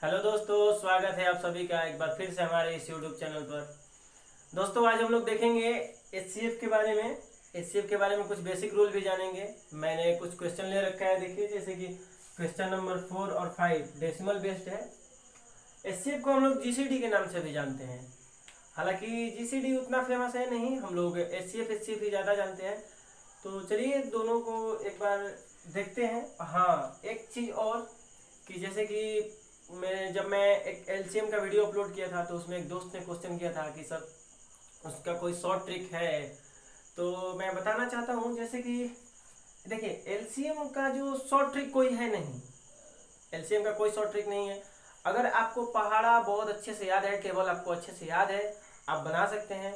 Hello दोस्तों, स्वागत है आप सभी का एक बार फिर से हमारे इस यूट्यूब चैनल पर। दोस्तों, आज हम लोग देखेंगे एचसीएफ के बारे में। एचसीएफ के बारे में कुछ बेसिक रूल भी जानेंगे। मैंने कुछ क्वेश्चन ले रखा है, देखिए, जैसे कि क्वेश्चन नंबर 4 और 5 डेसिमल बेस्ड है। एचसीएफ को हम लोग जीसीडी के नाम से भी जानते हैं। हालांकि जीसीडी उतना फेमस है नहीं, हम लोग एचसीएफ ही ज़्यादा जानते हैं। तो चलिए दोनों को एक बार देखते हैं। हाँ, एक चीज़ और कि जैसे कि जब मैं एक एलसीएम का वीडियो अपलोड किया था, तो उसमें एक दोस्त ने क्वेश्चन किया था कि सर उसका कोई शॉर्ट ट्रिक है। तो मैं बताना चाहता हूँ, जैसे कि देखिए, एलसीएम का जो शॉर्ट ट्रिक कोई है नहीं। एलसीएम का कोई शॉर्ट ट्रिक नहीं है। अगर आपको पहाड़ा बहुत अच्छे से याद है, टेबल आपको अच्छे से याद है, आप बना सकते हैं।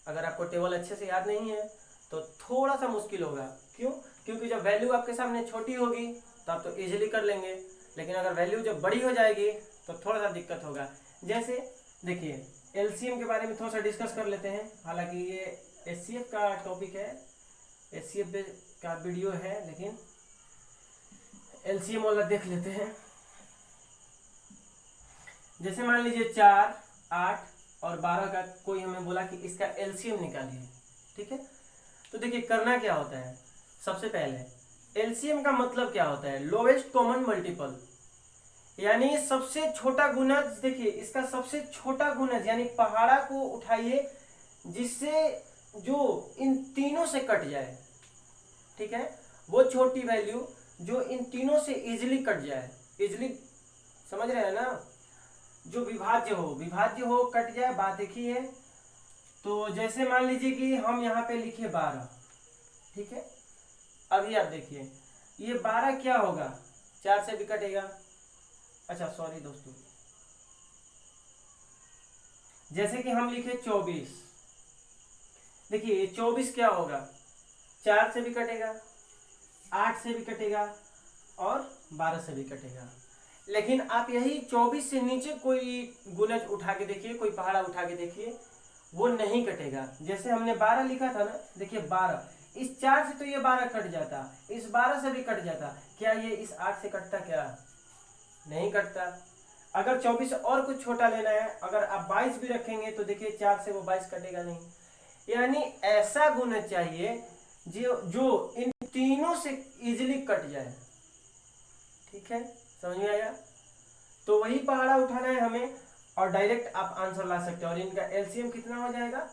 अगर आपको टेबल अच्छे से याद नहीं है तो थोड़ा सा मुश्किल होगा। क्यों? क्योंकि जब वैल्यू आपके सामने छोटी होगी तो आप तो इजीली कर लेंगे, लेकिन अगर वैल्यू जब बड़ी हो जाएगी तो थोड़ा सा दिक्कत होगा। जैसे देखिए, एलसीएम के बारे में थोड़ा सा डिस्कस कर लेते हैं। हालांकि ये एचसीएफ का टॉपिक है, एचसीएफ का वीडियो है, लेकिन एलसीएम वाला देख लेते हैं। जैसे मान लीजिए 4, 8 और 12 का कोई हमें बोला कि इसका एलसीएम निकालिए। ठीक है, तो देखिए करना क्या होता है। सबसे पहले एलसीएम का मतलब क्या होता है? लोएस्ट कॉमन मल्टीपल, यानी सबसे छोटा गुणज। देखिए, इसका सबसे छोटा गुणज यानी पहाड़ा को उठाइए जिससे जो इन तीनों से कट जाए। ठीक है, वो छोटी वैल्यू जो इन तीनों से इजिली कट जाए। इजिली समझ रहे हैं ना? जो विभाज्य हो कट जाए, बात एक ही है। तो जैसे मान लीजिए कि हम यहाँ पे लिखे 12। ठीक है, अभी आप देखिए ये 12 क्या होगा, 4 से भी कटेगा। अच्छा सॉरी दोस्तों, जैसे कि हम लिखे 24। देखिए ये 24 क्या होगा, 4 से भी कटेगा, 8 से भी कटेगा और 12 से भी कटेगा। लेकिन आप यही 24 से नीचे कोई गुणज उठा के देखिए, कोई पहाड़ा उठा के देखिए, वो नहीं कटेगा। जैसे हमने 12 लिखा था ना, देखिए 12, इस 4 से तो ये 12 कट जाता, इस 12 से भी कट जाता। क्या ये इस 8 से कटता? क्या नहीं कटता। अगर 24 और कुछ छोटा लेना है, अगर आप 22 भी रखेंगे तो देखिए 4 से वो 22 कटेगा नहीं। यानी ऐसा गुणज चाहिए जो जो इन तीनों से इजीली कट जाए। ठीक है, समझ में आया? तो वही पहाड़ा उठाना है हमें और डायरेक्ट आप आंसर ला सकते हैं। और इनका एलसीएम कितना हो जाएगा?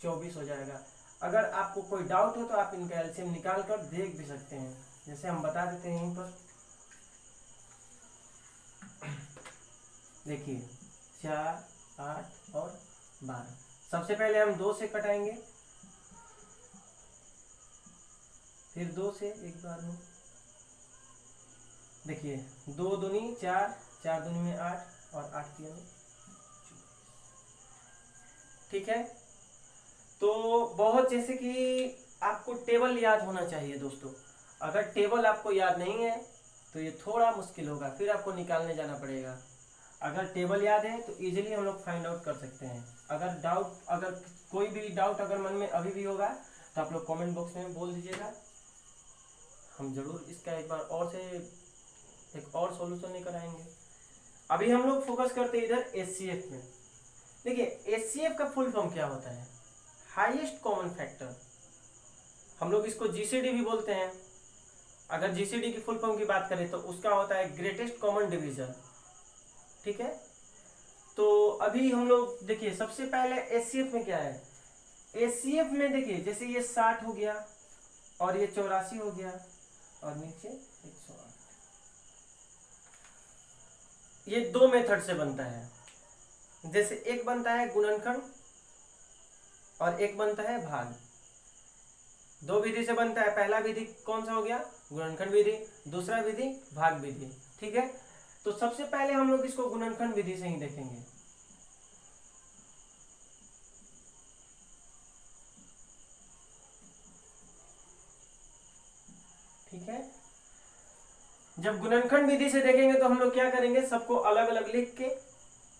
24 हो जाएगा। अगर आपको कोई डाउट हो तो आप इनका एलसीएम निकाल कर देख भी सकते हैं। जैसे हम बता देते हैं यहीं पर, देखिए 4, 8 और 12। सबसे पहले हम 2 से कटाएंगे, फिर 2 से एक बार में। देखिए 2 दूनी 4, 4 दूनी में 8 और 8 तीन 24। ठीक है, तो बहुत जैसे कि आपको टेबल याद होना चाहिए दोस्तों। अगर टेबल आपको याद नहीं है तो ये थोड़ा मुश्किल होगा, फिर आपको निकालने जाना पड़ेगा। अगर टेबल याद है तो इजीली हम लोग फाइंड आउट कर सकते हैं। अगर कोई भी डाउट अगर मन में अभी भी होगा तो आप लोग कमेंट बॉक्स में बोल दीजिएगा, हम जरूर इसका एक और सॉल्यूशन लेकर आएंगे। अभी हम लोग फोकस करते हैं इधर एचसीएफ में। देखिए एचसीएफ का फुल फॉर्म क्या होता है? Highest common factor. हम लोग इसको जीसीडी भी बोलते हैं। अगर जीसीडी की फुल फॉर्म की बात करें तो उसका होता है ग्रेटेस्ट कॉमन डिवीजन। ठीक है, तो अभी हम लोग देखिए सबसे पहले एचसीएफ में क्या है। एचसीएफ में देखिए जैसे ये 60 हो गया और ये 84 हो गया और नीचे 108। ये 2 मेथड से बनता है। जैसे एक बनता है गुणनखंड और एक बनता है भाग। 2 विधि से बनता है। पहला विधि कौन सा हो गया? गुणनखंड विधि। दूसरा विधि भाग विधि। ठीक है, तो सबसे पहले हम लोग इसको गुणनखंड विधि से ही देखेंगे। ठीक है, जब गुणनखंड विधि से देखेंगे तो हम लोग क्या करेंगे, सबको अलग अलग लिख के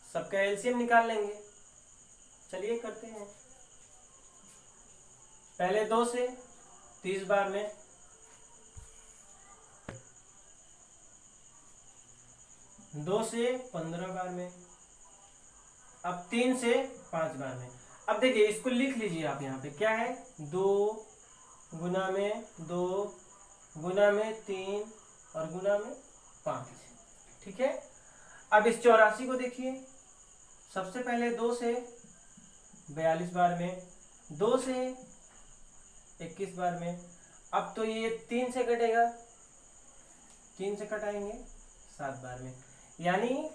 सबका एलसीएम निकाल लेंगे। चलिए करते हैं। पहले 2 से 30 बार में 2 से 15 बार में, अब 3 से 5 बार में। अब देखिए इसको लिख लीजिए आप, यहाँ पे क्या है, 2 गुना में 2 गुना में 3 और गुना में 5, ठीक है। अब इस 84 को देखिए, सबसे पहले 2 से 42 बार में, 2 से 21 बार में। अब तो ये 3 से कटेगा, 3 से कटाएंगे 7 बार में, यानी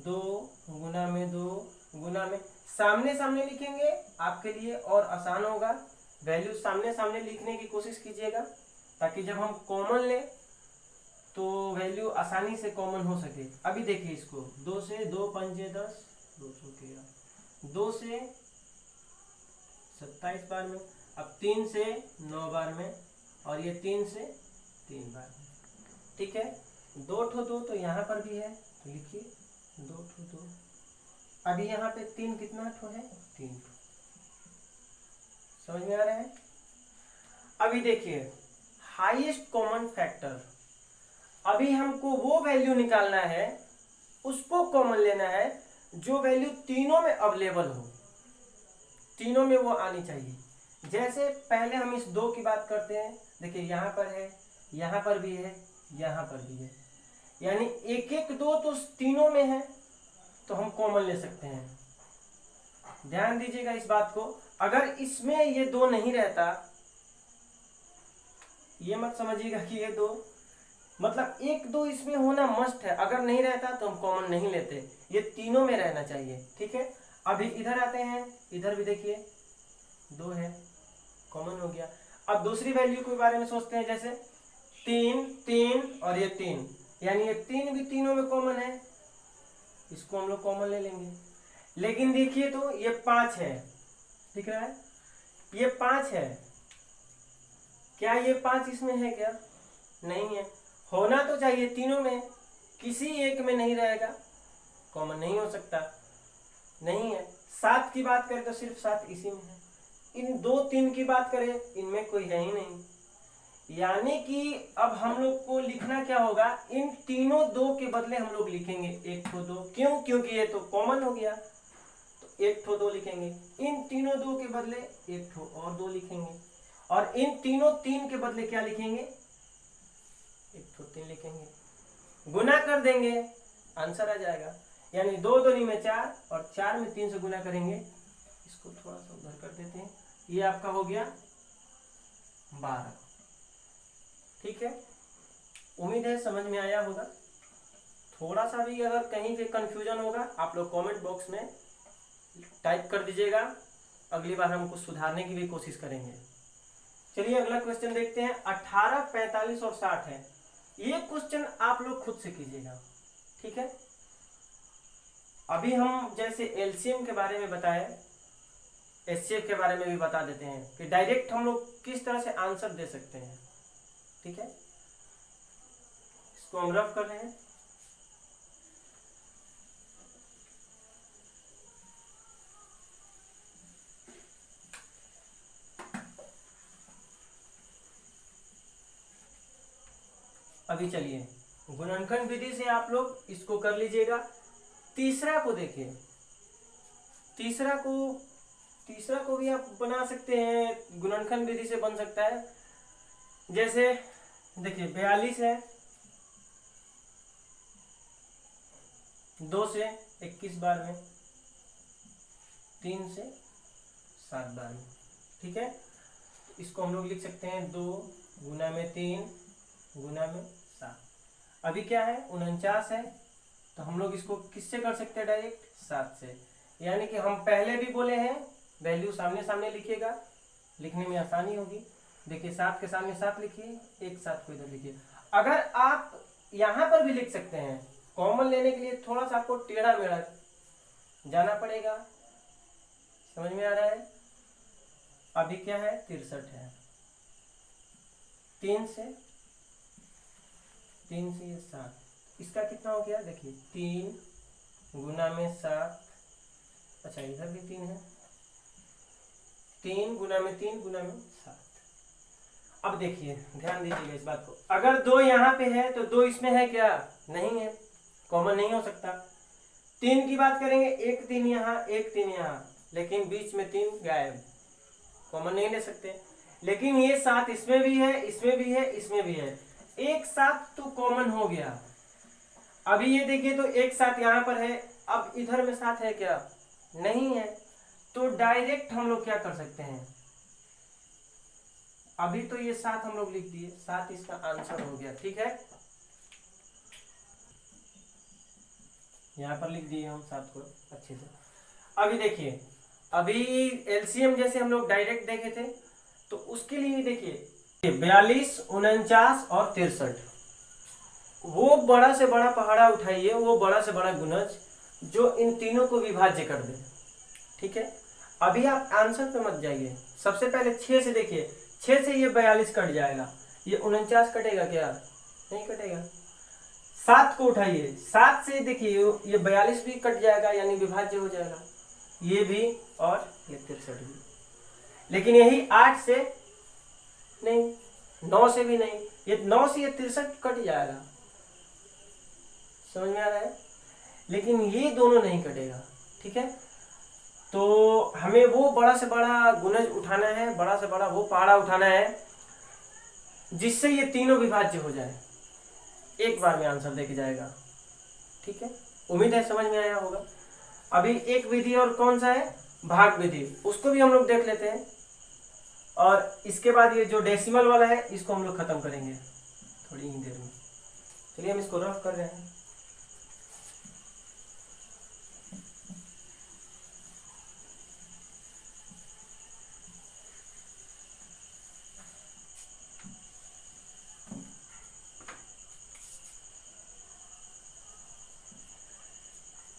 2 गुना में 2 गुना में, सामने सामने लिखेंगे आपके लिए और आसान होगा। वैल्यू सामने सामने लिखने की कोशिश कीजिएगा, ताकि जब हम कॉमन ले तो वैल्यू आसानी से कॉमन हो सके। अभी देखिए इसको, 2 से 2 पंजे 10, 213, 2 से 27 बार में, अब 3 से 9 बार में, और ये 3 से 3 बार में, ठीक है। 2 ठो 2 तो यहाँ पर भी है, तो लिखिए 2 ठो 2। अभी यहाँ पे 3 कितना ठो है, 3 ठो। समझ में आ रहा है। अभी देखिए हाईएस्ट कॉमन फैक्टर, अभी हमको वो वैल्यू निकालना है, उसको कॉमन लेना है जो वैल्यू तीनों में अवेलेबल हो, तीनों में वो आनी चाहिए। जैसे पहले हम इस 2 की बात करते हैं, देखिए यहाँ पर है, यहाँ पर भी है, यहाँ पर भी है, यानी 1 1 2 तो तीनों में है, तो हम कॉमन ले सकते हैं। ध्यान दीजिएगा इस बात को, अगर इसमें ये 2 नहीं रहता, ये मत समझिएगा कि ये 2 मतलब 1 2 इसमें होना मस्ट है, अगर नहीं रहता तो हम कॉमन नहीं लेते, ये तीनों में रहना चाहिए, ठीक है। अभी इधर आते हैं, इधर भी देखिए 2 है, कॉमन हो गया। अब दूसरी वैल्यू के बारे में सोचते हैं, जैसे 3 3 और ये 3, यानी ये 3 भी तीनों में कॉमन है, इसको हम लोग कॉमन ले लेंगे। लेकिन देखिए तो ये 5 है, दिख रहा है, ये 5 है, क्या ये 5 इसमें है क्या, नहीं है। होना तो चाहिए तीनों में, किसी एक में नहीं रहेगा, कॉमन नहीं हो सकता, नहीं है। 7 की बात करें तो सिर्फ 7 इसी में है, इन 2 3 की बात करें इनमें कोई है ही नहीं, यानी कि अब हम लोग को लिखना क्या होगा, इन तीनों 2 के बदले हम लोग लिखेंगे 1 ठो 2, क्यों, क्योंकि ये तो कॉमन हो गया, तो 1 ठो 2 लिखेंगे। इन तीनों 2 के बदले 1 ठो और 2 लिखेंगे, और इन तीनों 3 के बदले क्या लिखेंगे, 1 ठो 3 लिखेंगे, गुना कर देंगे, आंसर आ जाएगा। यानी 2 दूनी में 4 और 4 में 3 से गुना करेंगे। इसको थोड़ा सा उधर कर देते हैं, ये आपका हो गया 12, ठीक है। उम्मीद है समझ में आया होगा। थोड़ा सा भी अगर कहीं पे कंफ्यूजन होगा आप लोग कमेंट बॉक्स में टाइप कर दीजिएगा, अगली बार हम कुछ सुधारने की भी कोशिश करेंगे। चलिए अगला क्वेश्चन देखते हैं। 18 45 और 60 है, ये क्वेश्चन आप लोग खुद से कीजिएगा, ठीक है। अभी हम जैसे एलसीएम के बारे में बताए, एचसीएफ के बारे में भी बता देते हैं कि डायरेक्ट हम लोग किस तरह से आंसर दे सकते हैं, ठीक है। इसको हम रफ कर रहे हैं। अभी चलिए गुणनखंड विधि से आप लोग इसको कर लीजिएगा। तीसरा को देखिए, तीसरा को भी आप बना सकते हैं, गुणनखंड विधि से बन सकता है। जैसे देखिए 42 है, 2 से 21 बार में, 3 से 7 बार में, ठीक है। इसको हम लोग लिख सकते हैं 2 गुना में 3 गुना में 7। अभी क्या है 49 है, तो हम लोग इसको किससे कर सकते हैं, डायरेक्ट 7 से। यानी कि हम पहले भी बोले हैं वैल्यू सामने सामने लिखिएगा, लिखने में आसानी होगी। देखिए 7 के सामने 7 लिखिए, एक 7 को इधर लिखिए। अगर आप यहाँ पर भी लिख सकते हैं, कॉमन लेने के लिए थोड़ा सा आपको टेढ़ा मेढ़ा जाना पड़ेगा, समझ में आ रहा है। अभी क्या है 63 है, 3 से ये 7, इसका कितना हो गया, देखिए 3 गुना में 7, अच्छा इधर भी 3 है, 3 गुना में 3 गुना में 7। अब देखिए ध्यान दीजिएगा इस बात को, अगर 2 यहाँ पे है तो 2 इसमें है क्या, नहीं है, कॉमन नहीं हो सकता। 3 की बात करेंगे, 1 3 यहाँ, 1 3 यहाँ, लेकिन बीच में 3 गायब, कॉमन नहीं ले सकते। लेकिन ये 7 इसमें भी है, इसमें भी है, इसमें भी है, एक 7 तो कॉमन हो गया। अभी ये देखिए तो एक 7 यहाँ पर है, अब इधर में 7 है क्या? नहीं है। तो डायरेक्ट हम लोग क्या कर सकते हैं, अभी तो ये 7 हम लोग लिख दिए, 7 इसका आंसर हो गया। ठीक है, यहाँ पर लिख दिए हम 7 को अच्छे से। अभी देखिए, अभी एलसीएम जैसे हम लोग डायरेक्ट देखे थे, तो उसके लिए देखिए 42, 49 और 63, वो बड़ा से बड़ा पहाड़ा उठाइए, वो बड़ा से बड़ा गुणज जो इन तीनों को विभाज्य कर दे। ठीक है, अभी आप आंसर पे मत जाइए, सबसे पहले 6 से देखिए, 6 से ये 42 कट जाएगा, ये 49 कटेगा क्या? नहीं कटेगा। 7 को उठाइए, 7 से देखिए ये 42 भी कट जाएगा, यानी विभाज्य हो जाएगा, ये भी और ये 63 भी। लेकिन यही 8 से नहीं, 9 से भी नहीं, ये 9 से ये 63 कट जाएगा, समझ में आ रहा है? लेकिन ये दोनों नहीं कटेगा। ठीक है, तो हमें वो बड़ा से बड़ा गुणज उठाना है, बड़ा से बड़ा वो पहाड़ा उठाना है जिससे ये तीनों विभाज्य हो जाए, एक बार में आंसर देके जाएगा। ठीक है, उम्मीद है समझ में आया होगा। अभी एक विधि और कौन सा है, भाग विधि, उसको भी हम लोग देख लेते हैं, और इसके बाद ये जो डेसिमल वाला है इसको हम लोग खत्म करेंगे थोड़ी ही देर में। चलिए हम इसको रफ कर रहे हैं।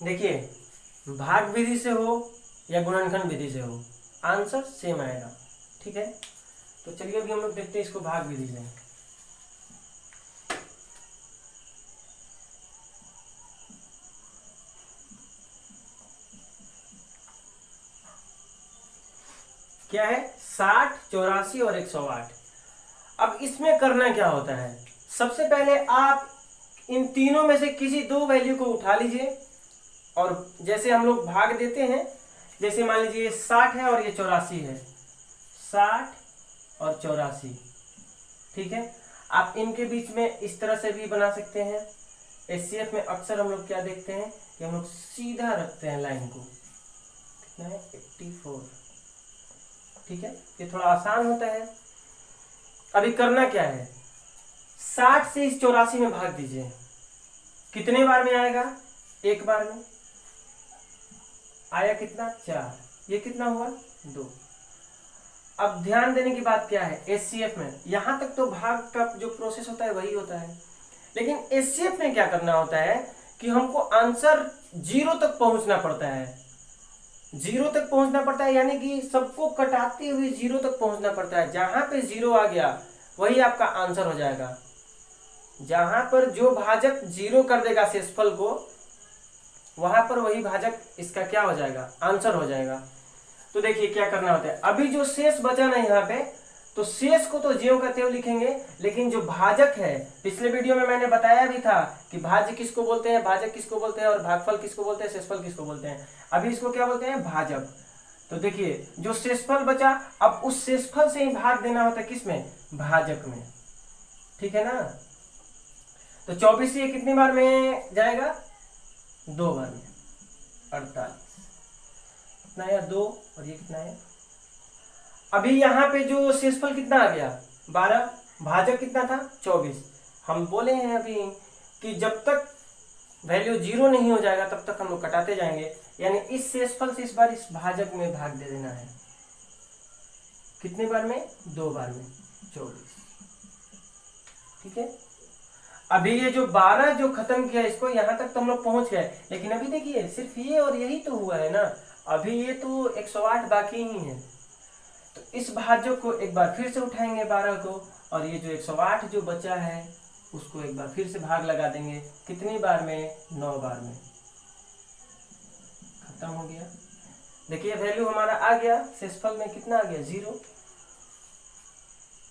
देखिए, भाग विधि से हो या गुणनखंड विधि से हो, आंसर सेम आएगा। ठीक है, तो चलिए अभी हम लोग देखते हैं इसको भाग विधि से। क्या है, 60, 84 और 108। अब इसमें करना क्या होता है, सबसे पहले आप इन तीनों में से किसी दो वैल्यू को उठा लीजिए, और जैसे हम लोग भाग देते हैं, जैसे मान लीजिए ये 60 है और ये 84 है, 60 और 84। ठीक है, आप इनके बीच में इस तरह से भी बना सकते हैं। एचसीएफ में अक्सर हम लोग क्या देखते हैं कि हम लोग सीधा रखते हैं लाइन को, कितना है 84। ठीक है, ये थोड़ा आसान होता है। अभी करना क्या है, 60 से इस 84 में भाग दीजिए, कितने बार में आएगा, एक बार में आया, कितना 4, ये कितना हुआ 2। अब ध्यान देने की बात क्या है, एचसीएफ में यहां तक तो भाग का जो प्रोसेस होता है वही होता है, लेकिन एचसीएफ में क्या करना होता है कि हमको आंसर 0 तक पहुंचना पड़ता है, 0 तक पहुंचना पड़ता है, यानी कि सबको कटाते हुए 0 तक पहुंचना पड़ता है। जहां पे 0 आ गया वही आपका आंसर हो जाएगा, जहां पर जो भाजक 0 कर देगा शेषफल को, वहां पर वही भाजक इसका क्या हो जाएगा, आंसर हो जाएगा। तो देखिए क्या करना होता है, अभी जो शेष बचा ना यहाँ पे, तो शेष को तो ज्यों का त्यों लिखेंगे, लेकिन जो भाजक है, पिछले वीडियो में मैंने बताया भी था कि भाज्य किसको बोलते हैं, भाजक किसको बोलते हैं, और भागफल किसको बोलते हैं, शेषफल किसको बोलते हैं। अभी इसको क्या बोलते हैं, भाजक। तो देखिए जो शेषफल बचा, अब उस शेषफल से ही भाग देना होता है, किसमें, भाजक में। ठीक है ना, तो 24 ये कितनी बार में जाएगा, 2 बार में, 48। कितना आया 2, और ये कितना है, अभी यहाँ पे जो शेषफल कितना आ गया 12, भाजक कितना था 24। हम बोले हैं अभी कि जब तक वैल्यू 0 नहीं हो जाएगा तब तक हम लोग कटाते जाएंगे, यानी इस शेषफल से इस बार इस भाजक में भाग दे देना है, कितने बार में, 2 बार में, 24। ठीक है, अभी ये जो 12 जो खत्म किया इसको, यहां तक तो हम लोग पहुंच गए, लेकिन अभी देखिए सिर्फ ये और यही तो हुआ है ना, अभी ये तो 108 बाकी ही है। तो इस भाजक को एक बार फिर से उठाएंगे 12 को, और ये जो 108 जो बचा है उसको एक बार फिर से भाग लगा देंगे, कितनी बार में, 9 बार में, खत्म हो गया। देखिए वैल्यू हमारा आ गया, शेषफल में कितना आ गया 0।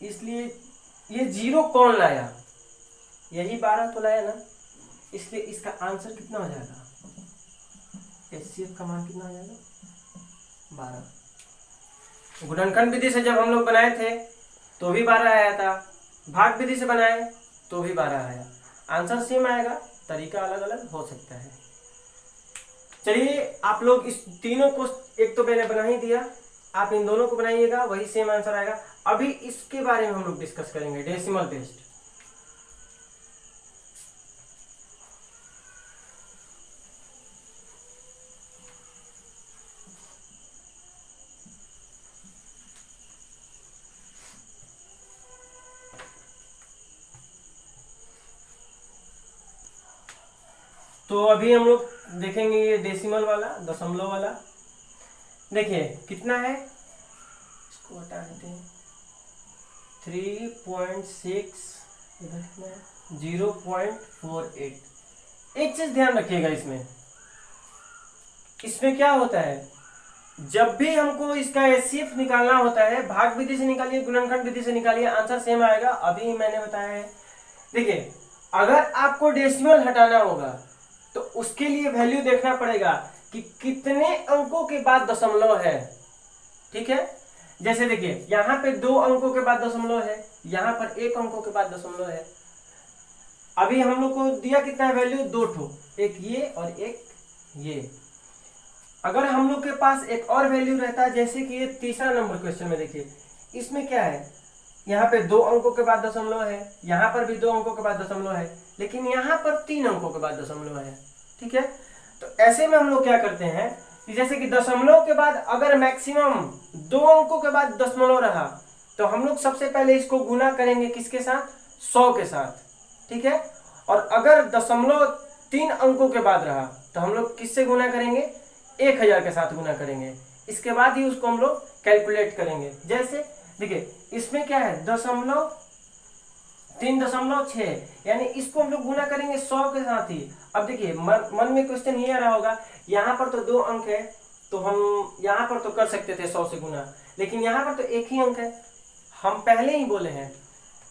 इसलिए ये 0 कौन लाया, यही 12 तो लाया ना, इसलिए इसका आंसर कितना हो जाएगा, HCF का मान कितना हो जाएगा 12। गुणनखंड विधि से जब हम लोग बनाए थे तो भी 12 आया था, भाग विधि से बनाए तो भी 12 आया। आंसर सेम आएगा, तरीका अलग अलग हो सकता है। चलिए आप लोग इस तीनों को, एक तो मैंने बना ही दिया, आप इन दोनों को बनाइएगा, वही सेम आंसर आएगा। अभी इसके बारे में हम लोग डिस्कस करेंगे, डेसिमल बेस्ड। तो अभी हम लोग देखेंगे ये डेसिमल वाला, दशमलव वाला। देखिए कितना है, इसको हटा देते हैं, 3.6, इधर कितना है 0.48। एक चीज ध्यान रखिएगा, इसमें क्या होता है, जब भी हमको इसका HCF निकालना होता है, भाग विधि से निकालिए, गुणनखंड विधि से निकालिए, आंसर सेम आएगा। अभी मैंने बताया है। देखिए अगर आपको डेसिमल हटाना होगा तो उसके लिए वैल्यू देखना पड़ेगा कि कितने अंकों के बाद दशमलव है। ठीक है, जैसे देखिए यहाँ पे 2 अंकों के बाद दशमलव है, यहाँ पर 1 अंकों के बाद दशमलव है। अभी हम लोग को दिया कितना है वैल्यू, 2 ठो, एक ये और एक ये। अगर हम लोग के पास एक और वैल्यू रहता, जैसे कि ये तीसरा नंबर क्वेश्चन में देखिए, इसमें क्या है, यहाँ पे 2 अंकों के बाद दशमलव है, यहाँ पर भी 2 अंकों के बाद दशमलव है, लेकिन यहाँ पर 3 अंकों के बाद दशमलव है। ठीक है, तो ऐसे में हम लोग क्या करते हैं कि जैसे कि दशमलव के बाद अगर मैक्सिमम 2 अंकों के बाद दशमलव रहा तो हम लोग सबसे पहले इसको गुना करेंगे किसके साथ, 100 के साथ। ठीक है, और अगर दशमलव 3 अंकों के बाद रहा तो हम लोग किससे गुना करेंगे, 1000 के साथ गुना करेंगे। इसके बाद ही उसको हम लोग कैलकुलेट करेंगे। जैसे देखिए इसमें क्या है, 3.6, यानी इसको हम लोग गुना करेंगे 100 के साथ ही। अब देखिए मन में क्वेश्चन ये आ रहा होगा, यहाँ पर तो 2 अंक है तो हम यहाँ पर तो कर सकते थे 100 से गुना, लेकिन यहाँ पर तो एक ही अंक है। हम पहले ही बोले हैं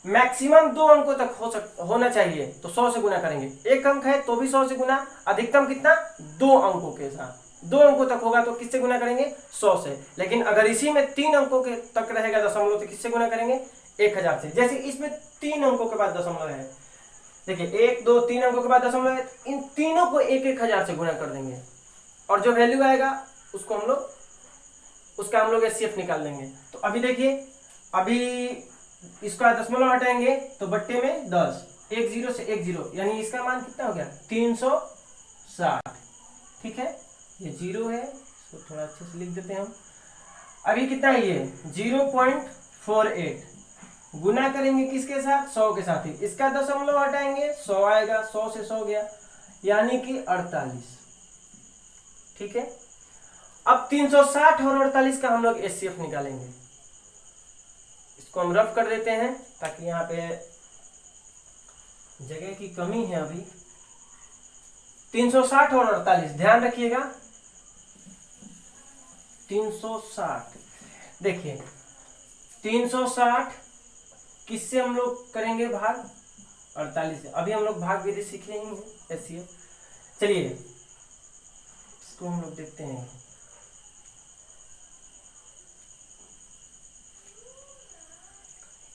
मैक्सिमम 2 अंकों तक होना चाहिए, तो 100 से गुना करेंगे। 1 अंक है तो भी 100 से गुना, अधिकतम कितना, 2 अंकों के साथ। 2 अंकों तक होगा तो किससे गुना करेंगे, 100 से। लेकिन अगर इसी में 3 अंकों के तक रहेगा दशमलव तो किससे गुना करेंगे, 1000 से। जैसे इसमें 3 अंकों के बाद दशमलव है, देखिए 1 2 3 अंकों के बाद दशमलव है, इन तीनों को 1000 से गुना कर देंगे और जो वैल्यू आएगा उसको उसका हम लोग HCF निकाल देंगे। तो अभी देखिए, अभी इसका दशमलव हटाएंगे तो बट्टे में 10, 1 0 से 1 0, यानी इसका मान कितना हो गया, 360। ठीक है, ये 0 है, इसको थोड़ा अच्छे से लिख देते हैं हम। अभी कितना है ये, 0.48, गुना करेंगे किसके साथ, 100 के साथ ही। इसका दशमलव हटाएंगे 100 आएगा, 100 से 100 गया, यानी कि 48। ठीक है, अब 360 और 48 का हम लोग HCF निकालेंगे। इसको हम रफ कर देते हैं ताकि यहाँ पे जगह की कमी है। अभी 360 और 48 ध्यान रखिएगा, 360। देखिए 360 किससे हम लोग करेंगे भाग, 48 से। अभी हम लोग भाग विधि सीख रहे हैं HCF। चलिए इसको हम लोग देखते हैं।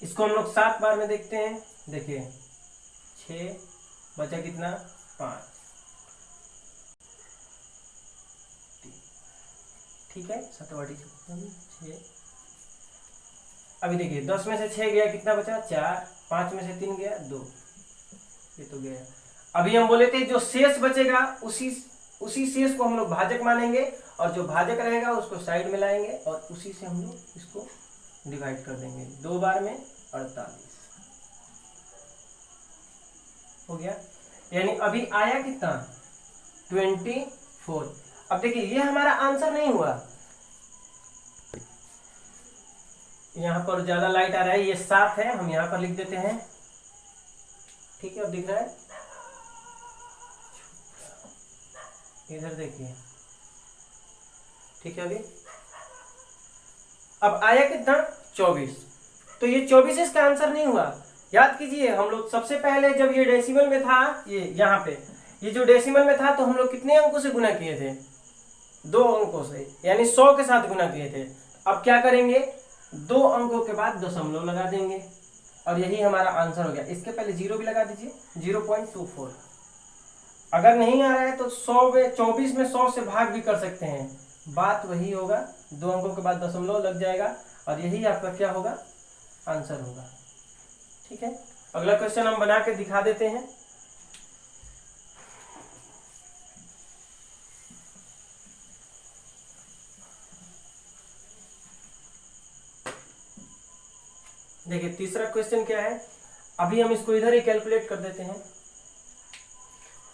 इसको हम लोग 7 बार में देखते हैं। देखिए 6 बचा कितना, 5। ठीक है, 7 6। अभी देखिए 10 में से 6 गया, कितना बचा, 4। 5 में से 3 गया, 2, ये तो गया। अभी हम बोले थे जो शेष बचेगा उसी शेष को हम लोग भाजक मानेंगे, और जो भाजक रहेगा उसको साइड में लाएंगे और उसी से हम लोग इसको डिवाइड कर देंगे। 2 बार में 48 हो गया, यानी अभी आया कितना, 24। अब देखिए ये हमारा आंसर नहीं हुआ, यहाँ पर ज्यादा लाइट आ रहा है, ये 7 है, हम यहाँ पर लिख देते हैं। ठीक है, अब दिख रहा है, इधर देखिए। ठीक है, अभी अब आया कितना, 24। तो ये 24 इसका आंसर नहीं हुआ। याद कीजिए, हम लोग सबसे पहले जब ये डेसिमल में था, ये यहाँ पे ये जो डेसिमल में था तो हम लोग कितने अंकों से गुना किए थे, 2 अंकों से, यानी 100 के साथ गुना किए थे। अब क्या करेंगे, 2 अंकों के बाद दशमलव लगा देंगे और यही हमारा आंसर हो गया। इसके पहले 0 भी लगा दीजिए, 0.24। अगर नहीं आ रहा है तो 24 में 100 से भाग भी कर सकते हैं, बात वही होगा, 2 अंकों के बाद दशमलव लग जाएगा और यही आपका क्या होगा, आंसर होगा। ठीक है, अगला क्वेश्चन हम बना के दिखा देते हैं। देखिए तीसरा क्वेश्चन क्या है, अभी हम इसको इधर ही कैलकुलेट कर देते हैं।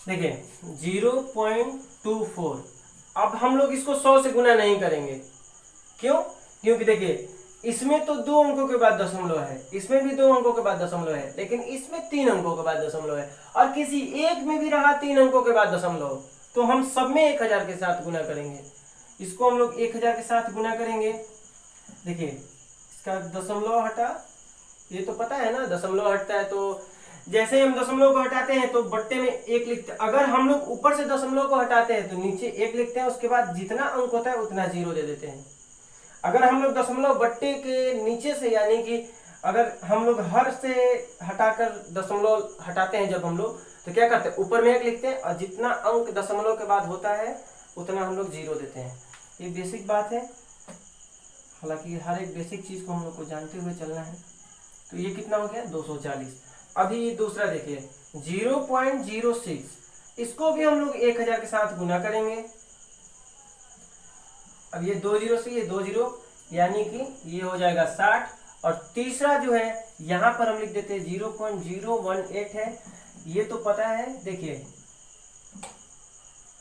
देखिए 0.24, अब हम लोग इसको 100 से गुना नहीं करेंगे, क्यों, क्योंकि देखिए इसमें तो 2 अंकों के बाद दशमलव है, इसमें भी 2 अंकों के बाद दशमलव है, लेकिन इसमें 3 अंकों के बाद दशमलव है और किसी एक में भी रहा 3 अंकों के बाद दशमलव, तो हम सब में 1000 के साथ गुना करेंगे। इसको हम लोग 1000 के साथ गुना करेंगे। देखिए इसका दशमलव हटा, ये तो पता है ना दशमलव हटता है, तो जैसे हम दशमलव को हटाते हैं तो बट्टे में 1 लिखते हैं। अगर हम लोग ऊपर से दशमलव को हटाते हैं तो नीचे 1 लिखते हैं, उसके बाद जितना अंक होता है उतना 0 दे देते हैं। अगर हम लोग दशमलव बट्टे के नीचे से, यानी कि अगर हम लोग हर से हटाकर दशमलव हटाते हैं जब हम लोग, तो क्या करते हैं, ऊपर में 1 लिखते हैं और जितना अंक दशमलव के बाद होता है उतना हम लोग 0 देते हैं। ये बेसिक बात है, हालांकि हर एक बेसिक चीज को हम लोग को जानते हुए चलना है। तो ये कितना हो गया, 240। अभी ये दूसरा देखिए 0.06, इसको भी हम लोग 1000 के साथ गुना करेंगे। अब ये 2 0 से ये 2 0, यानी कि ये हो जाएगा 60। और तीसरा जो है यहाँ पर हम लिख देते हैं 0.018 है, ये तो पता है। देखिए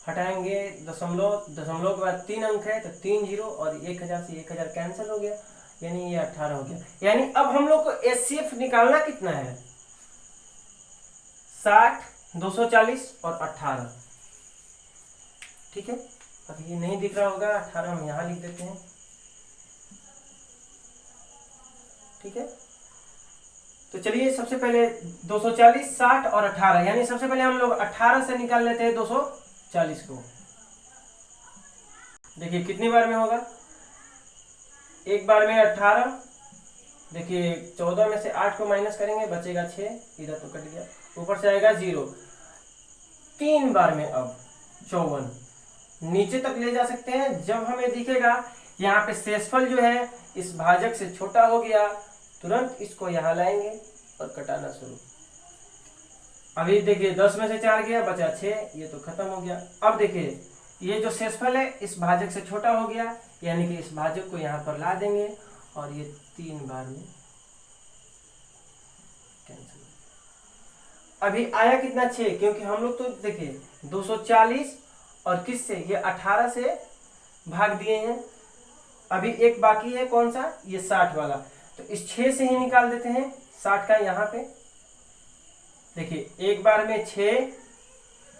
हटाएंगे दशमलव, दशमलव के बाद 3 अंक है तो 3 0 और 1000 से 1000 कैंसिल हो गया, यानी ये 18 हो गया। यानी अब हम लोग को एचसीएफ निकालना कितना है, 60, 240 और 18। ठीक है, अब ये नहीं दिख रहा होगा, 18 हम यहां लिख देते हैं। ठीक है, तो चलिए सबसे पहले 240, 60 और 18, यानी सबसे पहले हम लोग 18 से निकाल लेते हैं 240 को। देखिए कितनी बार में होगा, एक बार में 18। देखिए 14 में से 8 को माइनस करेंगे, बचेगा 6, इधर तो कट गया, ऊपर से आएगा 0। 3 बार में अब 54, नीचे तक ले जा सकते हैं। जब हमें दिखेगा यहाँ पे शेषफल जो है इस भाजक से छोटा हो गया, तुरंत इसको यहाँ लाएंगे और कटाना शुरू। अभी देखिए 10 में से 4 गया, बचा 6, ये तो खत्म हो गया। अब देखिए ये जो शेषफल है इस भाजक से छोटा हो गया, यानी कि इस भाजक को यहाँ पर ला देंगे और ये 3 बार में कैंसिल। अभी आया कितना, 6, क्योंकि हम लोग तो देखिए 240 और किस से, ये 18 से भाग दिए हैं। अभी एक बाकी है, कौन सा, ये 60 वाला, तो इस 6 से ही निकाल देते हैं 60 का। यहाँ पे देखिए एक बार में 6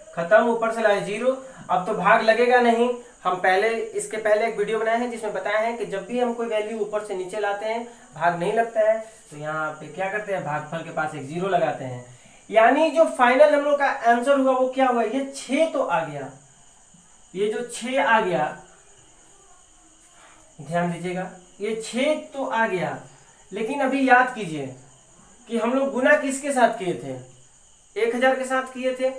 खत्म, ऊपर से लाए 0। अब तो भाग लगेगा नहीं, हम पहले इसके पहले एक वीडियो बनाए हैं जिसमें बताया है कि जब भी हम कोई वैल्यू ऊपर से नीचे लाते हैं भाग नहीं लगता है, तो यहाँ पे क्या करते हैं, भागफल के पास एक 0 लगाते हैं। यानी जो फाइनल हम लोग का आंसर हुआ वो क्या हुआ, ये 6 तो आ गया, ये जो 6 आ गया, ध्यान दीजिएगा, ये 6 तो आ गया। लेकिन अभी याद कीजिए कि हम लोग गुना किसके साथ किए थे, 1000 के साथ किए थे,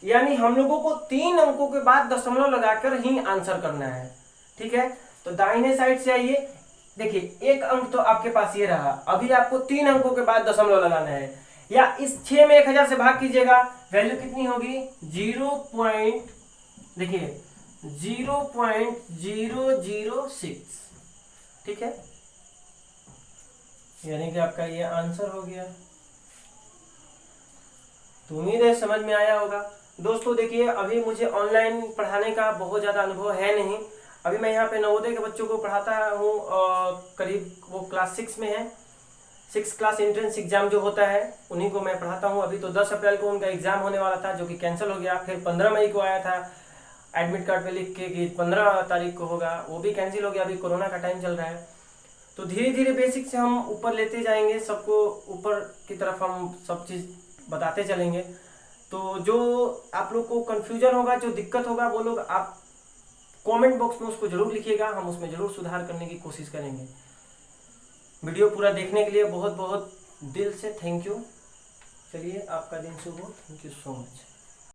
यानी हम लोगों को 3 अंकों के बाद दशमलव लगाकर ही आंसर करना है। ठीक है, तो दाहिने साइड से आइए, देखिए 1 अंक तो आपके पास ये रहा, अभी आपको 3 अंकों के बाद दशमलव लगाना है, या इस 6 में 1000 से भाग कीजिएगा, वैल्यू कितनी होगी, 0.006। ठीक है, यानी कि आपका ये आंसर हो गया। तो उम्मीद है समझ में आया होगा। दोस्तों देखिए अभी मुझे ऑनलाइन पढ़ाने का बहुत ज़्यादा अनुभव है नहीं, अभी मैं यहाँ पे नवोदय के बच्चों को पढ़ाता हूँ, करीब वो क्लास 6 में है, 6 क्लास एंट्रेंस एग्जाम जो होता है उन्हीं को मैं पढ़ाता हूँ। अभी तो 10 अप्रैल को उनका एग्जाम होने वाला था जो कि कैंसिल हो गया, फिर 15 मई को आया था एडमिट कार्ड पे लिख के कि 15 तारीख को होगा, वो भी कैंसिल हो गया, अभी कोरोना का टाइम चल रहा है। तो धीरे धीरे बेसिक से हम ऊपर लेते जाएंगे, सबको ऊपर की तरफ हम सब चीज़ बताते चलेंगे। तो जो आप लोग को कंफ्यूजन होगा, जो दिक्कत होगा, वो लोग आप कमेंट बॉक्स में उसको जरूर लिखिएगा, हम उसमें जरूर सुधार करने की कोशिश करेंगे। वीडियो पूरा देखने के लिए बहुत बहुत दिल से थैंक यू। चलिए आपका दिन शुभ हो। Thank you so much.